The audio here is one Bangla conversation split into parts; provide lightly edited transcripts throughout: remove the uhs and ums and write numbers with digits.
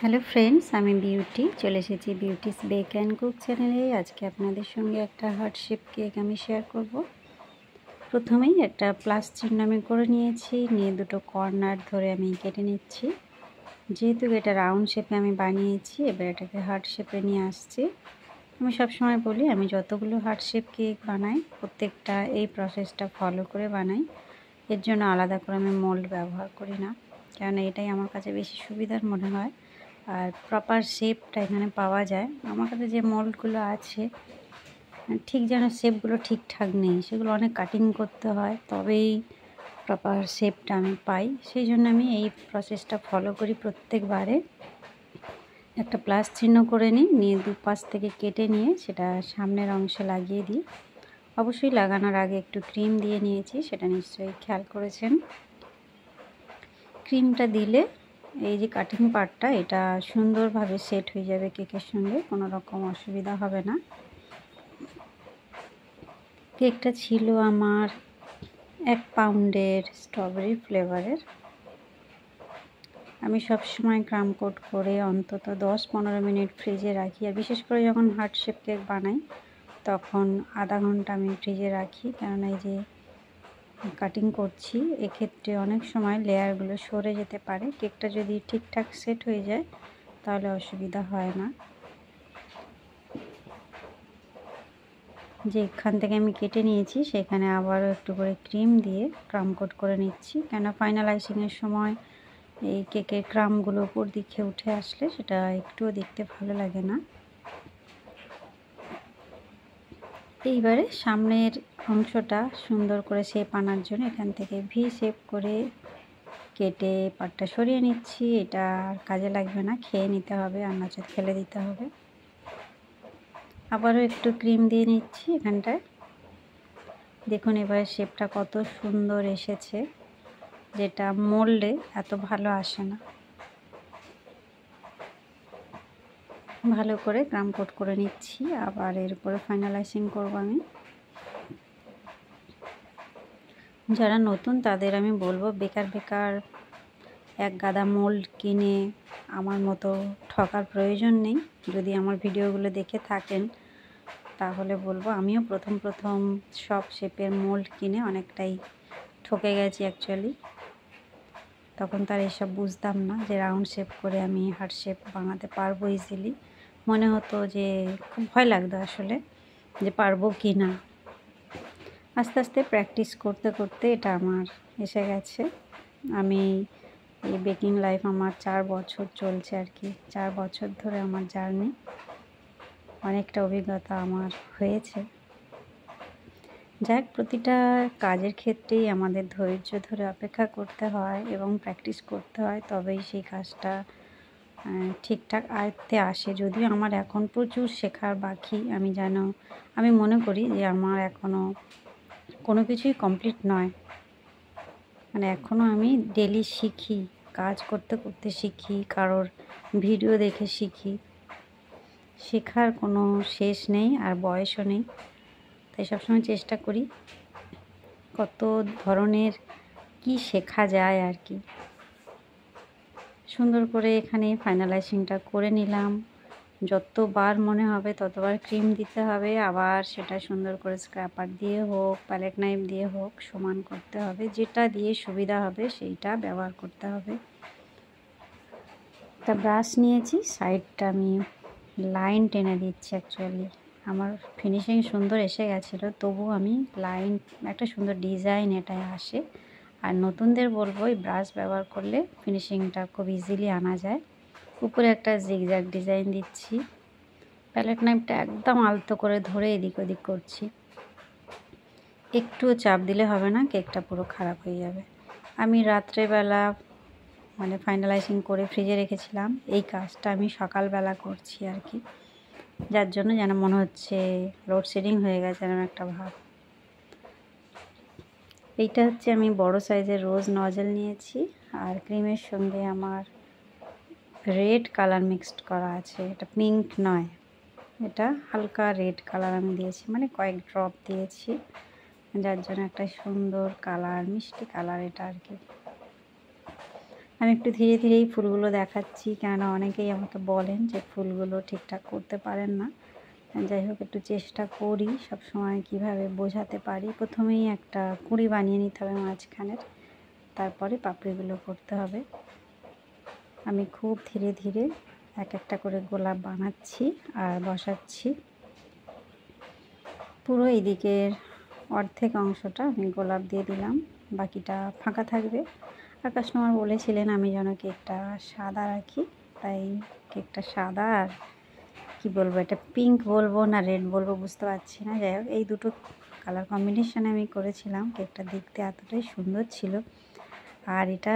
হ্যালো ফ্রেন্ডস, আমি বিউটি চলে এসেছি বিউটিস বেক অ্যান্ড কুক চ্যানেলে। আজকে আপনাদের সঙ্গে একটা হার্ট শেপ কেক আমি শেয়ার করব। প্রথমেই একটা প্লাস চিহ্ন আমি করে নিয়েছি, নিয়ে দুটো কর্নার ধরে আমি কেটে নিচ্ছি। যেহেতু এটা রাউন্ড শেপে আমি বানিয়েছি, এবার এটাকে হার্ট শেপে নিয়ে আসছি। আমি সবসময় বলি, আমি যতগুলো হার্ট শেপ কেক বানাই প্রত্যেকটা এই প্রসেসটা ফলো করে বানাই। এর জন্য আলাদা করে আমি মোল্ড ব্যবহার করি না, কারণ এটাই আমার কাছে বেশি সুবিধার মনে হয়। আর প্রপার শেপটা এখানে পাওয়া যায়। আমার কাছে যে মোল্ডগুলো আছে ঠিক যেন শেপগুলো ঠিকঠাক নেই, সেগুলো অনেক কাটিং করতে হয়, তবেই প্রপার শেপটা আমি পাই। সেই জন্য আমি এই প্রসেসটা ফলো করি প্রত্যেকবারে। একটা প্লাস চিহ্ন করে নিয়ে দুপাশ থেকে কেটে নিয়ে সেটা সামনের অংশে লাগিয়ে দিই। অবশ্যই লাগানোর আগে একটু ক্রিম দিয়ে নিয়েছি, সেটা নিশ্চয়ই খেয়াল করেছেন। ক্রিমটা দিলে এই যে কাটিং পার্টটা এটা সুন্দরভাবে সেট হয়ে যাবে কেকের সঙ্গে, কোনো রকম অসুবিধা হবে না। কেকটা ছিল আমার 1 পাউন্ডের স্ট্রবেরি ফ্লেভারের। আমি সব সময় ক্রাম কোট করে অন্তত 10-15 মিনিট ফ্রিজে রাখি, আর বিশেষ করে যখন হার্ট শেপ কেক বানাই তখন আধা ঘন্টা আমি ফ্রিজে রাখি, কারণ এই যে কাটিং করছি এক্ষেত্রে অনেক সময় লেয়ারগুলো সরে যেতে পারে। কেকটা যদি ঠিকঠাক সেট হয়ে যায় তাহলে অসুবিধা হয় না। যেখান থেকে আমি কেটে নিয়েছি সেখানে আবারও একটু করে ক্রিম দিয়ে ক্রাম কোট করে নিচ্ছি, কেন ফাইনালাইজিংয়ের সময় এই কেকের ক্রামগুলো উপর দিকে উঠে আসলে সেটা একটুও দেখতে ভালো লাগে না। এইবারে সামনের অংশটা সুন্দর করে শেপ আনার জন্য এখান থেকে ভি শেপ করে কেটে পাটটা সরিয়ে নিচ্ছি। এটা আর কাজে লাগবে না, খেয়ে নিতে হবে, আর নচেত ফেলে দিতে হবে। আবারও একটু ক্রিম দিয়ে নিচ্ছি এখানটায়। দেখুন এবার শেপটা কত সুন্দর এসেছে, যেটা মোল্ডে এত ভালো আসে না। ভালো করে ক্রাম কোট করে নিচ্ছি, আবার এর উপরে ফাইনালাইজিং করব আমি। যারা নতুন তাদের আমি বলবো, বেকার এক গাদা মোল্ড কিনে আমার মতো ঠকার প্রয়োজন নেই। যদি আমার ভিডিওগুলো দেখে থাকেন তাহলে বলবো, আমিও প্রথম সব শেপের মোল্ড কিনে অনেকটাই ঠকে গেছি অ্যাকচুয়ালি। তখন তার এসব বুঝতাম না যে রাউন্ড শেপ করে আমি হার্ট শেপ বানাতে পারবো ইজিলি। মনে হতো যে খুব ভয় লাগতো আসলে, যে পারবো কি না। আস্তে আস্তে প্র্যাকটিস করতে করতে এটা আমার এসে গেছে। আমি এই বেকিং লাইফ আমার 4 বছর চলছে আর কি। 4 বছর ধরে আমার জার্নি, অনেকটা অভিজ্ঞতা আমার হয়েছে। যাক, প্রতিটা কাজের ক্ষেত্রেই আমাদের ধৈর্য ধরে অপেক্ষা করতে হয় এবং প্র্যাকটিস করতে হয়, তবেই সেই কাজটা ঠিকঠাক আয়ত্তে আসে। যদিও আমার এখন প্রচুর শেখার বাকি। আমি মনে করি যে আমার এখনও কোনো কিছুই কমপ্লিট নয়, মানে এখনও আমি ডেলি শিখি, কাজ করতে করতে শিখি, কারোর ভিডিও দেখে শিখি। শেখার কোনো শেষ নেই আর বয়সও নেই, তাই সবসময় চেষ্টা করি কত ধরনের কি শেখা যায় আর কি। সুন্দর করে এখানে ফাইনালাইজিংটা করে নিলাম। যতবার মনে হবে ততবার ক্রিম দিতে হবে, আবার সেটা সুন্দর করে স্ক্র্যাপার দিয়ে হোক, প্যালেট নাইফ দিয়ে হোক সমান করতে হবে। যেটা দিয়ে সুবিধা হবে সেইটা ব্যবহার করতে হবে। একটা ব্রাশ নিয়েছি, সাইডটা আমি লাইন টেনে দিচ্ছি। অ্যাকচুয়ালি আমার ফিনিশিং সুন্দর এসে গেছিলো, তবু আমি লাইন, একটা সুন্দর ডিজাইন এটাই আসে। আর নতুনদের বলবো এই ব্রাশ ব্যবহার করলে ফিনিশিংটা খুব ইজিলি আনা যায়। উপরে একটা জিগজ্যাগ ডিজাইন দিচ্ছি। প্যালেট নাইফটা একদম আলতো করে ধরে এদিক ওদিক করছি, একটুও চাপ দিলে হবে না, কেকটা পুরো খারাপ হয়ে যাবে। আমি রাত্রেবেলা মানে ফাইনালাইজিং করে ফ্রিজে রেখেছিলাম, এই কাজটা আমি সকালবেলা করছি আর কি, যার জন্য যেন মনে হচ্ছে লোডশেডিং হয়ে গেছে এরকম একটা ভাব। এইটা হচ্ছে আমি বড় সাইজের রোজ নজেল নিয়েছি, আর ক্রিমের সঙ্গে আমার রেড কালার মিক্সড করা আছে। এটা পিঙ্ক নয়, এটা হালকা রেড কালার আমি দিয়েছি, মানে কয়েক ড্রপ দিয়েছি, যার জন্য একটা সুন্দর কালার, মিষ্টি কালার এটা আর কি। আমি একটু ধীরে ধীরেই ফুলগুলো দেখাচ্ছি, কেননা অনেকেই আমাকে বলেন যে ফুলগুলো ঠিকঠাক করতে পারেন না। যাই হোক, একটু চেষ্টা করি সবসময় কিভাবে বোঝাতে পারি। প্রথমেই একটা কুঁড়ি বানিয়ে নিতে হবে মাঝখানের, তারপরে পাপড়িগুলো করতে হবে। আমি খুব ধীরে ধীরে এক একটা করে গোলাপ বানাচ্ছি আর বসাচ্ছি। পুরো এদিকের অর্ধেক অংশটা আমি গোলাপ দিয়ে দিলাম, বাকিটা ফাঁকা থাকবে। আর কাস্টমার বলেছিলেন আমি যেন কেকটা সাদা রাখি, তাই কেকটা সাদা আর কি বলবো, এটা পিঙ্ক বলবো না রেড বলবো বুঝতে পারছি না। যাই হোক, এই দুটো কালার কম্বিনেশানে আমি করেছিলাম। কেকটা দেখতে এতটাই সুন্দর ছিল। আর এটা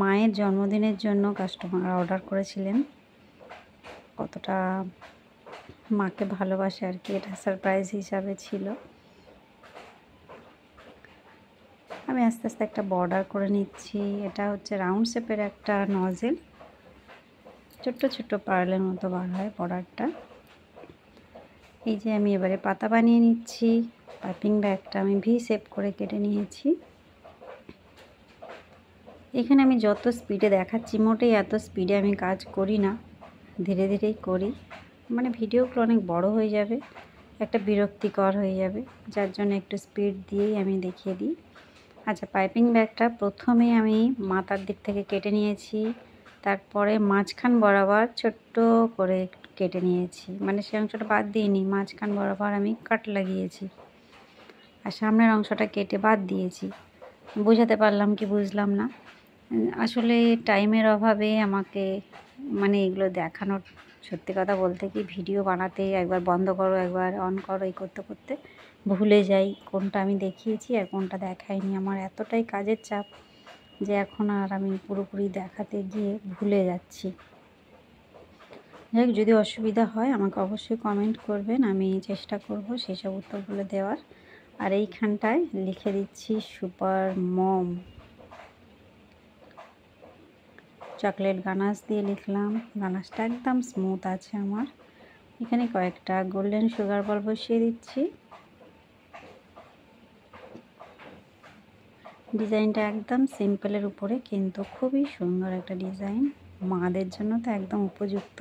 মায়ের জন্মদিনের জন্য কাস্টমার অর্ডার করেছিলেন। কতটা মাকে ভালোবাসে আর কি, এটা সারপ্রাইজ হিসাবে ছিল। আমি আস্তে আস্তে একটা বর্ডার করে নিচ্ছি। এটা হচ্ছে রাউন্ড শেপের একটা নজেল, ছোট্ট ছোট্ট পার্লের মতো বার হয় বর্ডারটা। এই যে আমি এবারে পাতা বানিয়ে নিচ্ছি। পাইপিং ব্যাগটা আমি ভি শেপ করে কেটে নিয়েছি। এখানে আমি যত স্পিডে দেখাচ্ছি, মোটেই এত স্পিডে আমি কাজ করি না, ধীরে ধীরেই করি। মানে ভিডিওগুলো অনেক বড় হয়ে যাবে, একটা বিরক্তিকর হয়ে যাবে, যার জন্য একটু স্পিড দিয়েই আমি দেখিয়ে দিই। আচ্ছা, পাইপিং ব্যাগটা প্রথমে আমি মাথার দিক থেকে কেটে নিয়েছি, তারপরে মাঝখান বরাবর ছোট্ট করে কেটে নিয়েছি। মানে সে অংশটা বাদ দিইনি, মাঝখান বরাবর আমি কাট লাগিয়েছি আর সামনের অংশটা কেটে বাদ দিয়েছি। বোঝাতে পারলাম কি বুঝলাম না। আসলে টাইমের অভাবে আমাকে মানে এগুলো দেখানোর, সত্যি কথা বলতে কি ভিডিও বানাতে একবার বন্ধ করো একবার অন করো এই করতে করতে ভুলে যাই কোনটা আমি দেখিয়েছি আর কোনটা দেখাইনি। আমার এতটাই কাজের চাপ যে এখন আর আমি পুরোপুরি দেখাতে গিয়ে ভুলে যাচ্ছি। যাই হোক, যদি অসুবিধা হয় আমাকে অবশ্যই কমেন্ট করবেন, আমি চেষ্টা করব সেই সব উত্তরগুলো দেওয়ার। আর এইখানটায় লিখে দিচ্ছি সুপার মম, চকলেট গানাশ দিয়ে লিখলাম। গানাশটা একদম স্মুথ আছে আমার। এখানে কয়েকটা গোল্ডেন সুগার বল বসিয়ে দিচ্ছি। ডিজাইনটা একদম সিম্পলের উপরে, কিন্তু খুবই সুন্দর একটা ডিজাইন, মাদের জন্য তো একদম উপযুক্ত।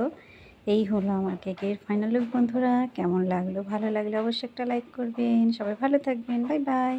এই হলো আমার কেকের ফাইনাল লুক বন্ধুরা। কেমন লাগলো? ভালো লাগলে অবশ্যই একটা লাইক করবেন। সবাই ভালো থাকবেন। Bye bye.